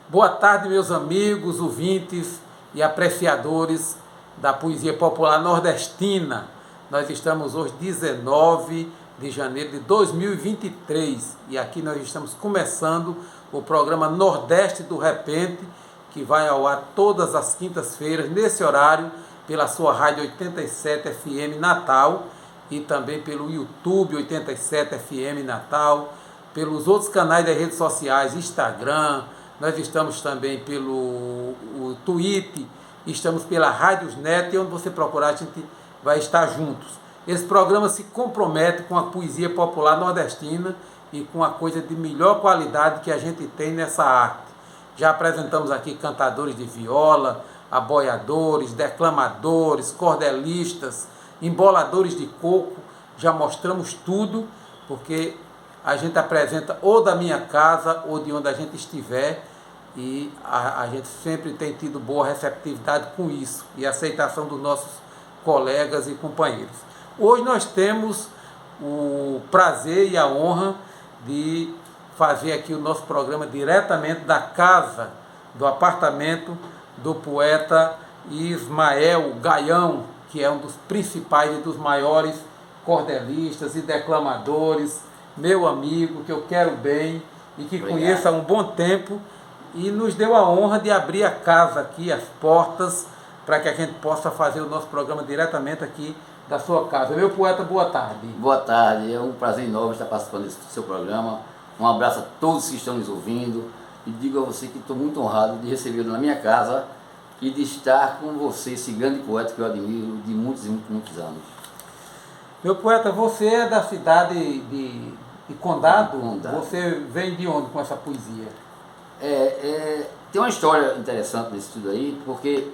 Boa tarde, meus amigos, ouvintes e apreciadores da poesia popular nordestina. Nós estamos hoje, 19 de janeiro de 2023, e aqui nós estamos começando o programa Nordeste do Repente, que vai ao ar todas as quintas-feiras, nesse horário, pela sua rádio 87 FM Natal e também pelo YouTube 87 FM Natal, pelos outros canais das redes sociais, Instagram. Nós estamos também pelo Twitter, estamos pela Rádiosnet, e onde você procurar a gente vai estar juntos. Esse programa se compromete com a poesia popular nordestina e com a coisa de melhor qualidade que a gente tem nessa arte. Já apresentamos aqui cantadores de viola, aboiadores, declamadores, cordelistas, emboladores de coco, já mostramos tudo, porque a gente apresenta ou da minha casa ou de onde a gente estiver, e a gente sempre tem tido boa receptividade com isso e aceitação dos nossos colegas e companheiros. Hoje nós temos o prazer e a honra de fazer aqui o nosso programa diretamente da casa, do apartamento do poeta Ismael Gaião, que é um dos principais e dos maiores cordelistas e declamadores, meu amigo, que eu quero bem e que conheço há um bom tempo, e nos deu a honra de abrir a casa aqui, as portas, para que a gente possa fazer o nosso programa diretamente aqui da sua casa. Meu poeta, boa tarde. Boa tarde, é um prazer enorme estar participando desse seu programa. Um abraço a todos que estão nos ouvindo, e digo a você que estou muito honrado de recebê-lo na minha casa e de estar com você, esse grande poeta que eu admiro de muitos e muitos anos. Meu poeta, você é da cidade de Condado? Você vem de onde com essa poesia? Tem uma história interessante nesse tudo aí, porque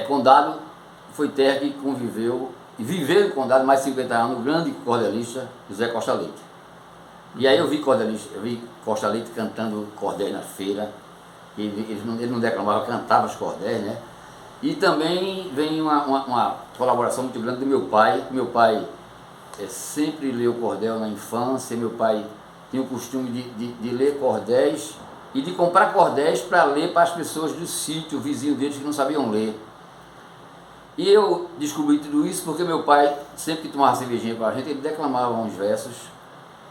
Condado foi terra que conviveu, e viveu em Condado mais de 50 anos, o grande cordelista José Costa Leite. E aí eu vi Costa Leite cantando cordéis na feira. Ele não declamava, cantava os cordéis, né? E também vem uma colaboração muito grande do meu pai. Meu pai sempre leu cordel na infância. Meu pai tinha o costume de ler cordéis e de comprar cordéis para ler para as pessoas do sítio, vizinho deles que não sabiam ler. E eu descobri tudo isso porque meu pai, sempre que tomava cervejinha com a gente, ele declamava uns versos,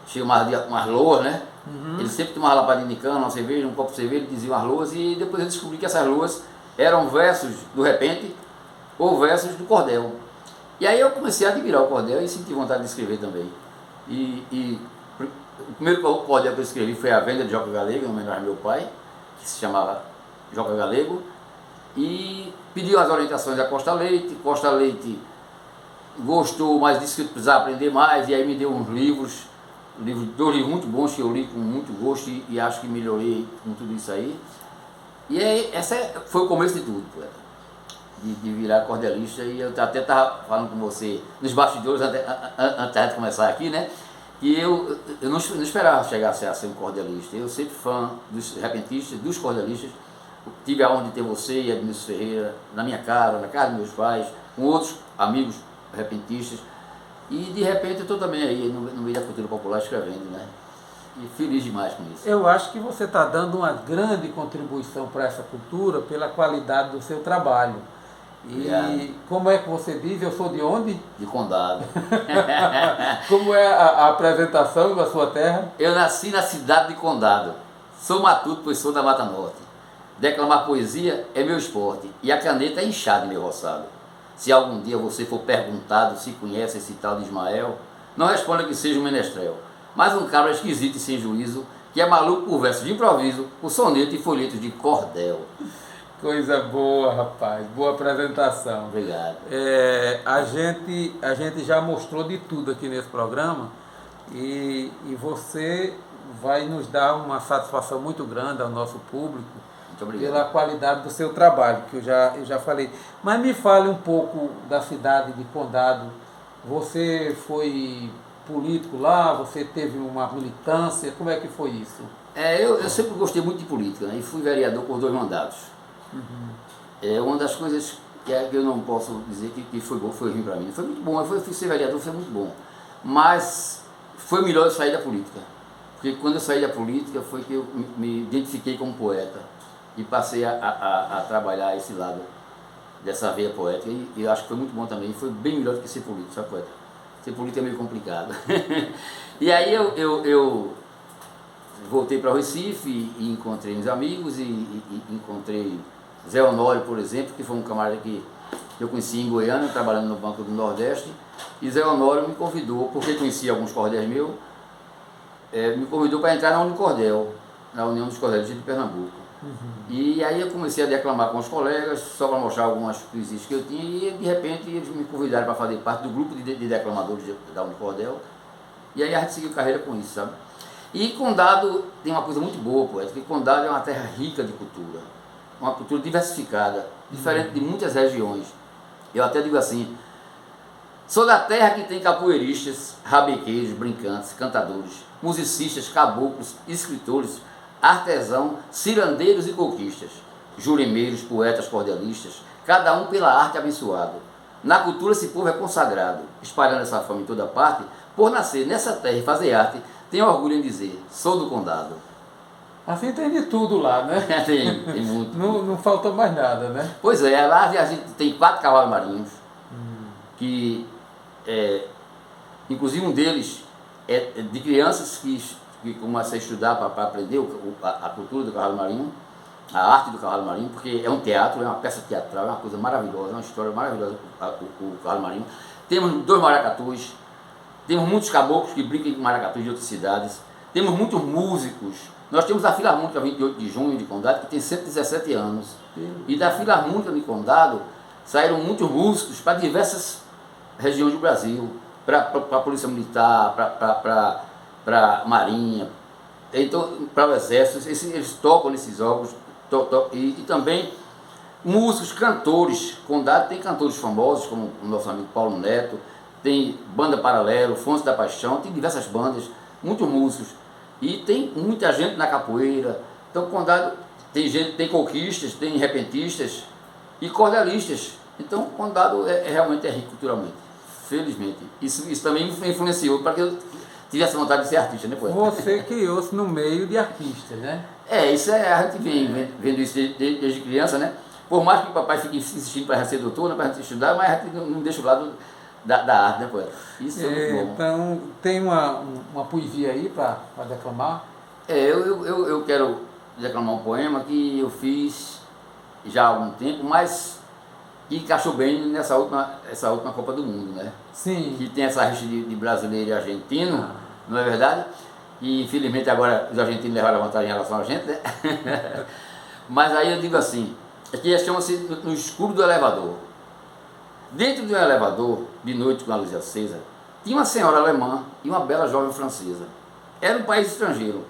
chamava de umas loas, né? Ele sempre tomava lapadinha de cana, uma cerveja, um copo de cerveja, ele dizia umas loas, e depois eu descobri que essas loas eram versos do repente ou versos do cordel. E aí eu comecei a admirar o cordel e senti vontade de escrever também. O primeiro cordel que eu escrevi foi A Venda de Joca Galego, em homenagem ao meu pai, que se chamava Joca Galego, e pediu as orientações a Costa Leite. Costa Leite gostou, mas disse que eu precisava aprender mais, e aí me deu uns dois livros muito bons que eu li com muito gosto, e acho que melhorei com tudo isso aí. E aí, foi o começo de tudo, poeta. De virar cordelista, e eu até estava falando com você nos bastidores antes de começar aqui, né? E eu não esperava chegar a ser um cordelista. Eu sempre fã dos repentistas, dos cordelistas. Tive a honra de ter você e Edmilson Ferreira na minha casa, na casa dos meus pais, com outros amigos repentistas. E de repente eu estou também aí no meio da cultura popular escrevendo, né? E feliz demais com isso. Eu acho que você está dando uma grande contribuição para essa cultura pela qualidade do seu trabalho. E como é que você diz? Eu sou de onde? De Condado. Como é a apresentação da sua terra? Eu nasci na cidade de Condado. Sou matuto, pois sou da Mata Norte. Declamar poesia é meu esporte, e a caneta é inchada em meu roçado. Se algum dia você for perguntado se conhece esse tal de Ismael, não responda que seja um menestrel, mas um cabra esquisito e sem juízo, que é maluco por versos de improviso, por soneto e folhetos de cordel. Coisa boa, rapaz. Boa apresentação. Obrigado. A gente já mostrou de tudo aqui nesse programa, e você vai nos dar uma satisfação muito grande ao nosso público pela qualidade do seu trabalho, que eu já falei. Mas me fale um pouco da cidade de Condado. Você foi político lá? Você teve uma militância? Como é que foi isso? Eu sempre gostei muito de política, né? E fui vereador por 2 mandatos. Uma das coisas que eu não posso dizer que foi bom, foi ruim para mim. Foi muito bom, eu fui ser vereador, foi muito bom. Mas foi melhor eu sair da política. Porque quando eu saí da política foi que eu me identifiquei como poeta e passei a trabalhar esse lado dessa veia poética, e eu acho que foi muito bom também, foi bem melhor do que ser político, sabe, poeta? Ser político é meio complicado. E aí eu voltei para o Recife e encontrei meus amigos e encontrei Zé Honório, por exemplo, que foi um camarada que eu conheci em Goiânia, trabalhando no Banco do Nordeste, e Zé Honório me convidou, porque conhecia alguns cordéis meus, me convidou para entrar na Unicordel, na União dos Cordéis de Pernambuco. E aí eu comecei a declamar com os colegas, só para mostrar algumas poesias que eu tinha, e de repente eles me convidaram para fazer parte do grupo de declamadores da Unicordel, e aí a gente seguiu carreira com isso, sabe? E Condado tem uma coisa muito boa, poeta, que Condado é uma terra rica de cultura, uma cultura diversificada, diferente de muitas regiões. Eu até digo assim, sou da terra que tem capoeiristas, rabequeiros, brincantes, cantadores, musicistas, caboclos, escritores, artesãos, cirandeiros e coquistas, jurimeiros, poetas, cordelistas, cada um pela arte abençoado. Na cultura esse povo é consagrado, espalhando essa fama em toda parte, por nascer nessa terra e fazer arte, tenho orgulho em dizer, sou do Condado. Assim tem de tudo lá, né? tem muito. Não falta mais nada, né? Pois é, lá a gente tem 4 cavalos marinhos, que inclusive um deles é de crianças que começam a estudar para aprender a cultura do cavalo marinho, a arte do cavalo marinho, porque é um teatro, é uma peça teatral, é uma coisa maravilhosa, é uma história maravilhosa o cavalo marinho. Temos 2 maracatus, temos muitos caboclos que brincam com maracatus de outras cidades, temos muitos músicos. Nós temos a Filarmônica 28 de junho de Condado, que tem 117 anos. E da Filarmônica de Condado saíram muitos músicos para diversas regiões do Brasil, para a Polícia Militar, para a Marinha, então, para o Exército. Eles tocam nesses órgãos, e também músicos, cantores. Condado tem cantores famosos, como o nosso amigo Paulo Neto, tem Banda Paralelo, Fonte da Paixão, tem diversas bandas, muitos músicos. E tem muita gente na capoeira. Então, Condado tem gente, tem coquistas, tem repentistas e cordelistas. Então, Condado realmente é rico culturalmente, felizmente. Isso também me influenciou para que eu tivesse vontade de ser artista, né, poeta? Você criou-se no meio de artistas, né? A gente vem vendo isso desde criança, né? Por mais que o papai fique insistindo para ser doutor, né, para a gente estudar, mas a gente não deixa o lado da arte, né, poeta? Isso é muito bom. Então, tem uma poesia aí para declamar? Eu quero declamar um poema que eu fiz já há algum tempo, mas que encaixou bem essa última Copa do Mundo, né? Sim. Que tem essa rixa de brasileiro e argentino, não é verdade? E infelizmente agora os argentinos levaram a vantagem em relação a gente, né? Mas aí eu digo assim, aqui chama-se No Escuro do Elevador. Dentro de um elevador, de noite com a luz acesa, tinha uma senhora alemã e uma bela jovem francesa. Era um país estrangeiro,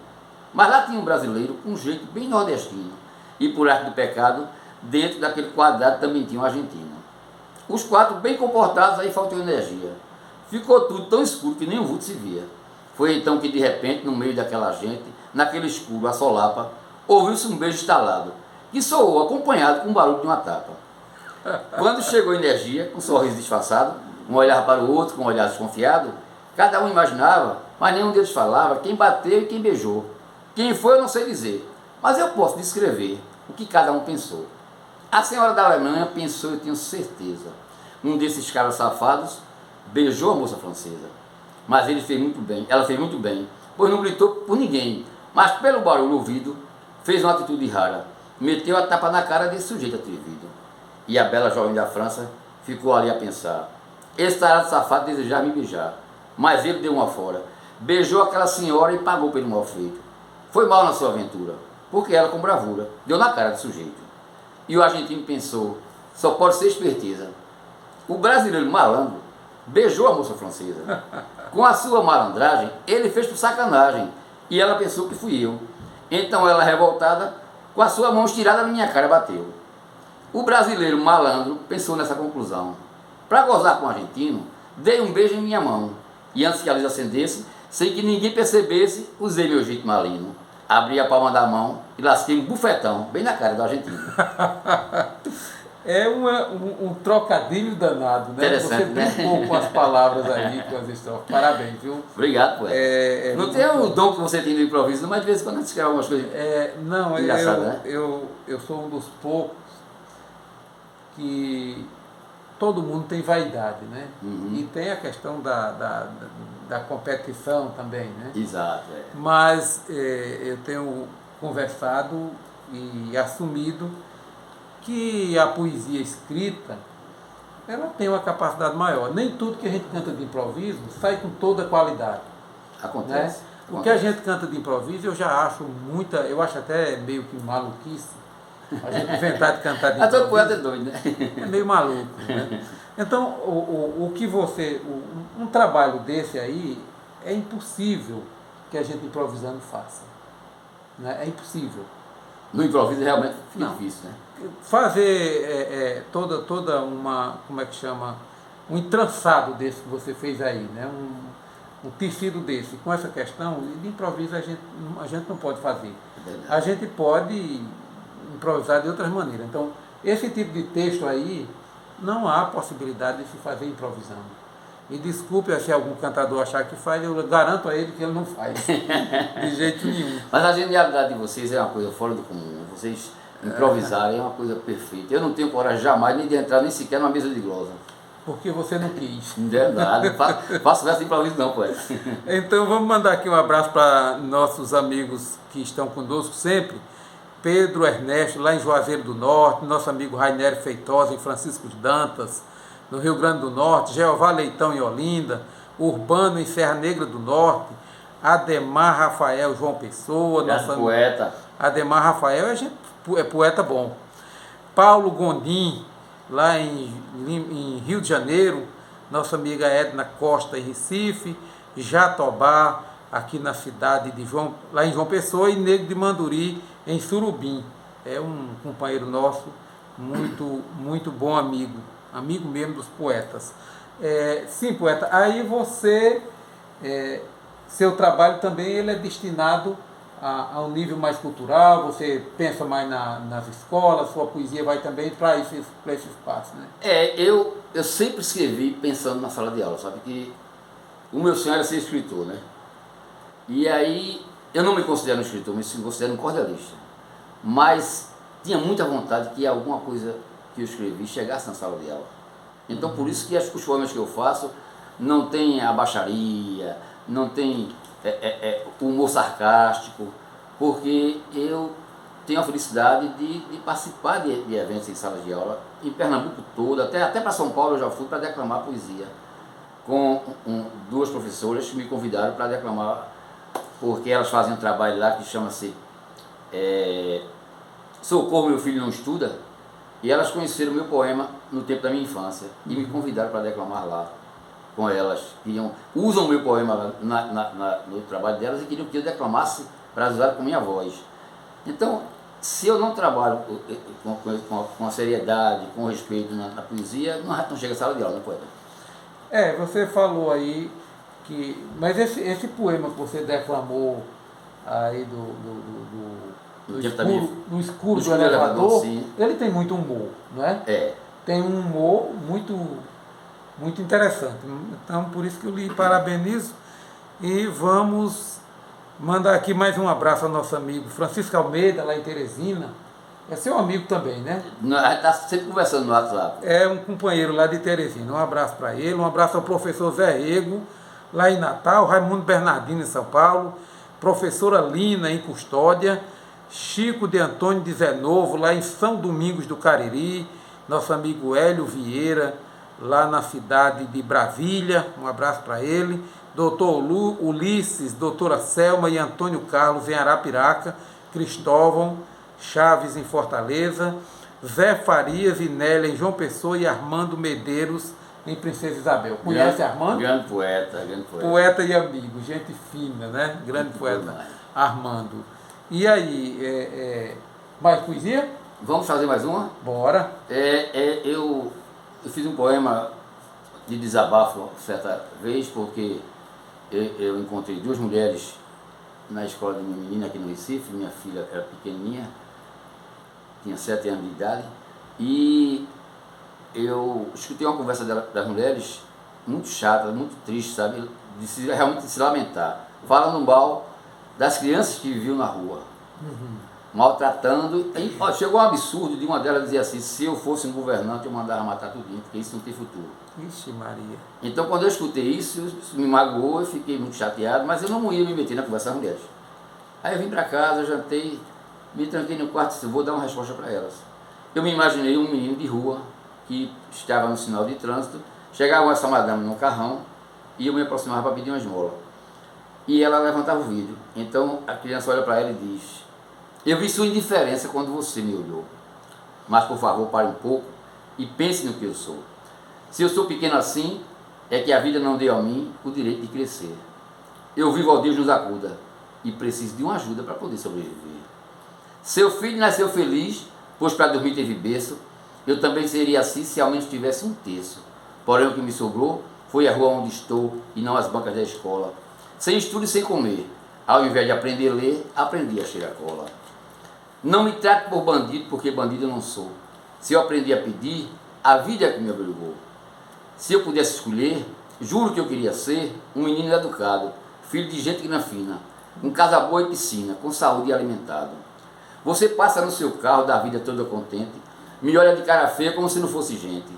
mas lá tinha um brasileiro com um jeito bem nordestino. E por arte do pecado, dentro daquele quadrado também tinha um argentino. Os 4 bem comportados, aí faltou energia. Ficou tudo tão escuro que nem um vulto se via. Foi então que de repente, no meio daquela gente, naquele escuro, a solapa, ouviu-se um beijo estalado, que soou acompanhado com o barulho de uma tapa. Quando chegou a energia, com um sorriso disfarçado, um olhava para o outro com um olhar desconfiado, cada um imaginava, mas nenhum deles falava quem bateu e quem beijou. Quem foi eu não sei dizer, mas eu posso descrever o que cada um pensou. A senhora da Alemanha pensou, eu tenho certeza, um desses caras safados beijou a moça francesa. Mas ela fez muito bem, pois não gritou por ninguém, mas pelo barulho ouvido, fez uma atitude rara, meteu a tapa na cara desse sujeito atrevido. E a bela jovem da França ficou ali a pensar, esse tarado safado desejava me beijar, mas ele deu uma fora, beijou aquela senhora e pagou pelo mal feito. Foi mal na sua aventura, porque ela com bravura deu na cara do sujeito. E o argentino pensou, só pode ser esperteza. O brasileiro malandro beijou a moça francesa. Com a sua malandragem, ele fez por sacanagem, e ela pensou que fui eu. Então ela, revoltada, com a sua mão estirada na minha cara, bateu. O brasileiro malandro pensou nessa conclusão. Para gozar com o argentino, dei um beijo em minha mão, e antes que a luz acendesse, sem que ninguém percebesse, usei meu jeito malino. Abri a palma da mão e lasquei um bufetão bem na cara do argentino. É um trocadilho danado, né? Interessante, Você né? brincou com as palavras aí, com as histórias. Parabéns, viu? Obrigado, poeta. Não tem o dom que você tem do improviso, mas de vez em quando a gente escreve algumas coisas Não, engraçadas, né? eu sou um dos poucos que todo mundo tem vaidade, né? E tem a questão da competição também, né? Exato, é. Mas eu tenho conversado e assumido que a poesia escrita ela tem uma capacidade maior. Nem tudo que a gente canta de improviso sai com toda a qualidade. Acontece. Né? O que a gente canta de improviso eu já acho eu acho até meio que maluquice. A gente inventar de cantar de improviso. Todo poeta é doido, né? É meio maluco, né? Então, o que um trabalho desse aí é impossível que a gente improvisando faça. Né? É impossível. No improviso realmente fica Não. difícil, né? Fazer toda uma, como é que chama, um entrançado desse que você fez aí, né? Um tecido desse, com essa questão, de improviso a gente não pode fazer. A gente pode improvisar de outras maneiras. Então, esse tipo de texto aí, não há possibilidade de se fazer improvisando. E desculpe se algum cantador achar que faz, eu garanto a ele que ele não faz. De jeito nenhum. Mas a genialidade de vocês é uma coisa fora do comum. Vocês improvisarem é uma coisa perfeita. Eu não tenho coragem jamais nem de entrar nem sequer numa mesa de glosa. Porque você não quis. Não é nada. Faço verso de improviso não, poeta. Então vamos mandar aqui um abraço para nossos amigos que estão conosco sempre. Pedro Ernesto, lá em Juazeiro do Norte, nosso amigo Rainer Feitosa, em Francisco de Dantas, no Rio Grande do Norte, Jeová Leitão, em Olinda, Urbano, em Serra Negra do Norte, Ademar Rafael João Pessoa, nosso poeta. Ademar Rafael é poeta bom. Paulo Gondim, lá em Rio de Janeiro, nossa amiga Edna Costa, em Recife, Jatobá, aqui na cidade lá em João Pessoa, e Negro de Manduri, em Surubim. É um companheiro nosso, muito bom amigo mesmo dos poetas. Sim, poeta, aí seu trabalho também ele é destinado a um nível mais cultural, você pensa mais nas escolas, sua poesia vai também para esse espaço, né? Eu sempre escrevi pensando na sala de aula, sabe que o meu sonho era ser escritor, né? E aí, eu não me considero um escritor, me considero um cordelista. Mas tinha muita vontade que alguma coisa que eu escrevi chegasse na sala de aula. Então, por isso que os poemas que eu faço não tem a baixaria, não tem humor sarcástico, porque eu tenho a felicidade de participar de eventos em salas de aula, em Pernambuco todo, até para São Paulo eu já fui para declamar poesia, com duas professoras que me convidaram para declamar, porque elas fazem um trabalho lá que chama-se Socorro, Meu Filho Não Estuda, e elas conheceram o meu poema no tempo da minha infância e me convidaram para declamar lá com elas. Usam o meu poema no trabalho delas e queriam que eu declamasse para usar com minha voz. Então, se eu não trabalho com a seriedade, com respeito na poesia, não chega a sala de aula, não poeta. Você falou aí que... Mas esse poema que você declamou aí do escuro do elevador, sim. Ele tem muito humor, não é? Tem um humor muito interessante. Então, por isso que eu lhe parabenizo. E vamos mandar aqui mais um abraço ao nosso amigo Francisco Almeida, lá em Teresina. É seu amigo também, né? A gente está sempre conversando no WhatsApp. É um companheiro lá de Teresina. Um abraço para ele. Um abraço ao professor Zé Rego, lá em Natal. Raimundo Bernardino, em São Paulo. Professora Lina, em Custódia. Chico de Antônio de Zé Novo, lá em São Domingos do Cariri. Nosso amigo Hélio Vieira, lá na cidade de Brasília. Um abraço para ele. Doutor Ulisses, doutora Selma e Antônio Carlos, em Arapiraca. Cristóvão Chaves, em Fortaleza. Zé Farias e Nélia, em João Pessoa. E Armando Medeiros, em Princesa Isabel. Conhece Armando? Grande poeta. Poeta e amigo, gente fina, né? Grande muito poeta Armando. E aí, mais poesia? Vamos fazer mais uma? Bora. Eu fiz um poema de desabafo certa vez, porque eu encontrei duas mulheres na escola de minha menina aqui no Recife. Minha filha era pequenininha, tinha 7 anos de idade, E eu escutei uma conversa das mulheres muito chata, muito triste, sabe? Realmente de se lamentar. Falando mal das crianças que viviam na rua, maltratando. E, ó, chegou um absurdo de uma delas dizer assim: se eu fosse um governante, eu mandava matar tudinho, porque isso não tem futuro. Ixi, Maria. Então, quando eu escutei isso me magoou, eu fiquei muito chateado, mas eu não ia me meter na conversa das mulheres. Aí eu vim para casa, jantei, me tranquei no quarto e disse: vou dar uma resposta para elas. Eu me imaginei um menino de rua que estava no sinal de trânsito, chegava essa madame no carrão e eu me aproximava para pedir uma esmola. E ela levantava o vidro. Então a criança olha para ela e diz: eu vi sua indiferença quando você me olhou, mas por favor pare um pouco e pense no que eu sou. Se eu sou pequeno assim, é que a vida não deu a mim o direito de crescer. Eu vivo ao Deus nos acuda e preciso de uma ajuda para poder sobreviver. Seu filho nasceu feliz, pois para dormir teve berço. Eu também seria assim se ao menos tivesse um terço. Porém o que me sobrou foi a rua onde estou e não as bancas da escola. Sem estudo e sem comer, ao invés de aprender a ler, aprendi a cheirar cola. Não me trate por bandido, porque bandido eu não sou. Se eu aprendi a pedir, a vida é que me obrigou. Se eu pudesse escolher, juro que eu queria ser um menino educado, filho de gente grana fina, com casa boa e piscina, com saúde e alimentado. Você passa no seu carro da vida toda contente, me olha de cara feia como se não fosse gente.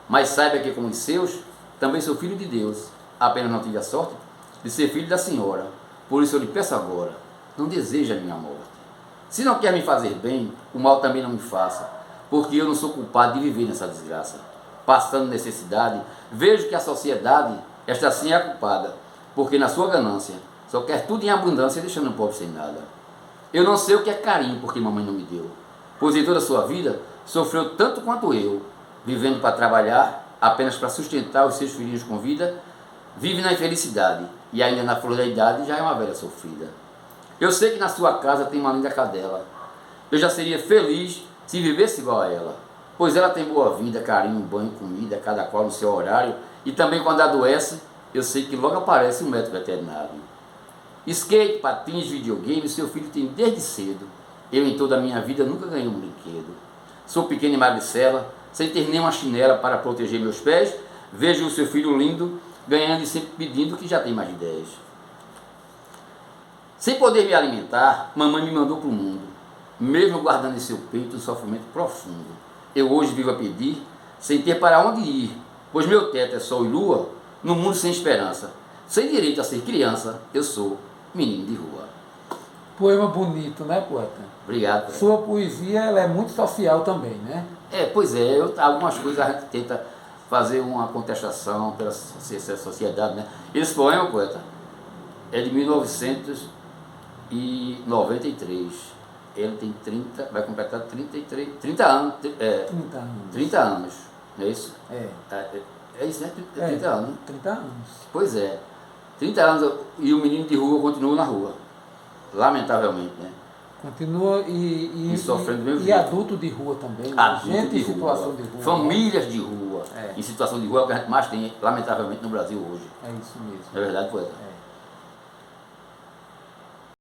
Mas saiba que, como os seus, também sou filho de Deus. Apenas não tive a sorte de ser filho da senhora. Por isso eu lhe peço agora, não deseje a minha morte. Se não quer me fazer bem, o mal também não me faça, porque eu não sou culpado de viver nessa desgraça. Passando necessidade, vejo que a sociedade, esta sim é a culpada, porque na sua ganância, só quer tudo em abundância, deixando o pobre sem nada. Eu não sei o que é carinho, porque mamãe não me deu, pois em toda a sua vida, sofreu tanto quanto eu, vivendo para trabalhar, apenas para sustentar os seus filhinhos com vida, vive na infelicidade, e ainda na flor da idade já é uma velha sofrida. Eu sei que na sua casa tem uma linda cadela, eu já seria feliz se vivesse igual a ela, pois ela tem boa vida, carinho, banho, comida, cada qual no seu horário, e também quando adoece, eu sei que logo aparece um médico veterinário. Skate, patins, videogame, seu filho tem desde cedo. Eu em toda a minha vida nunca ganhei um brinquedo. Sou pequena e magricela, sem ter nenhuma chinela para proteger meus pés, vejo o seu filho lindo, ganhando e sempre pedindo que já tem mais de 10. Sem poder me alimentar, mamãe me mandou para o mundo, mesmo guardando em seu peito um sofrimento profundo. Eu hoje vivo a pedir, sem ter para onde ir, pois meu teto é sol e lua, num mundo sem esperança. Sem direito a ser criança, eu sou menino de rua. Poema bonito, né, poeta? Obrigado. Poeta. Sua poesia ela é muito social também, né? Pois é, algumas coisas a gente tenta fazer uma contestação pela sociedade, né? Esse poema, poeta, é de 1993. Ele tem 30, vai completar 30 anos. 30 anos, não é isso? É isso, né? 30 anos. 30 anos. Pois é. 30 anos e o menino de rua continua na rua. Lamentavelmente, né? Continua e sofrendo do mesmo e jeito. Adulto de rua também. Adulto gente de em situação rua. de rua. Famílias de rua. Em situação de rua é o que a gente mais tem, lamentavelmente, no Brasil hoje. É isso mesmo. Não é verdade, poeta?